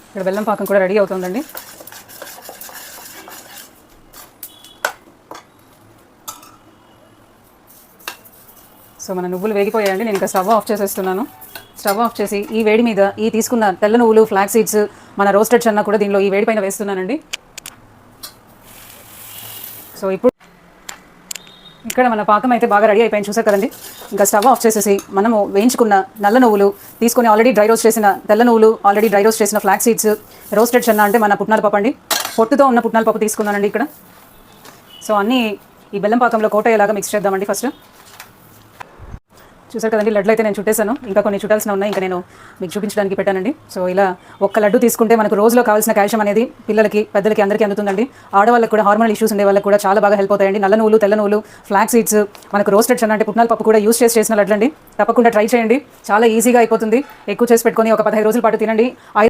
ఇక్కడ బెల్లం పాకం కూడా రెడీ అవుతుందండి. సో మన నువ్వులు వేగిపోయాయండి. నేను ఇంకా స్టవ్ ఆఫ్ చేసేస్తున్నాను. స్టవ్ ఆఫ్ చేసి ఈ వేడి మీద ఈ తీసుకున్న తెల్ల నువ్వులు, ఫ్లాక్ సీడ్స్, మన రోస్టెడ్ చెన్నా కూడా దీనిలో ఈ వేడి పైన వేస్తున్నానండి. సో ఇప్పుడు ఇక్కడ మన పాకం అయితే బాగా రెడీ అయిపోయింది, చూసారు కదండి. ఇంకా స్టవ్ ఆఫ్ చేసేసి మనము వేయించుకున్న నల్ల నువ్వులు తీసుకొని ఆల్రెడీ డ్రై రోస్ట్ చేసిన తెల్ల నువ్వులు, ఆల్రెడీ డ్రై రోస్ట్ చేసిన ఫ్లాక్ సీడ్స్, రోస్టెడ్ చెన్నా అంటే మన పుట్నాల పప్పు అండి, పొట్టుతో ఉన్న పుట్నాల పప్పు తీసుకున్నానండి ఇక్కడ. సో అన్నీ ఈ బెల్లం పాకంలో కోట అయ్యేలాగా మిక్స్ చేద్దామండి. ఫస్ట్ చూసారు కదండి, లడ్లు అయితే నేను చుట్టేసాను. ఇంకా కొన్ని చుట్టాల్సిన ఉన్నాయి, ఇంకా నేను మీకు చూపించడానికి పెట్టానండి. సో ఇలా ఒక్క లడ్డు తీసుకుంటే మనకు రోజులో కావాల్సిన కాల్షియం అనేది పిల్లలకి, పెద్దలకి, అందరికీ అందుతుందండి. ఆడవాళ్ళకి కూడా, హార్మోనల్ ఇష్యూస్ ఉండే వాళ్ళకి కూడా చాలా బాగా హెల్ప్ అవుతాయండి. నల్ల నువ్వులు, తెల్ల నువ్వులు, ఫ్లాక్ సీడ్స్, మనకు రోస్టెడ్ చెన్నా అంటే పుట్నాల పప్పు కూడా యూస్ చేసిన లడ్లండి. తప్పకుండా ట్రై చేయండి, చాలా ఈజీగా అయిపోతుంది. ఎక్కువ చేసి పెట్టుకొని ఒక 15 రోజుల పాటు తినండి.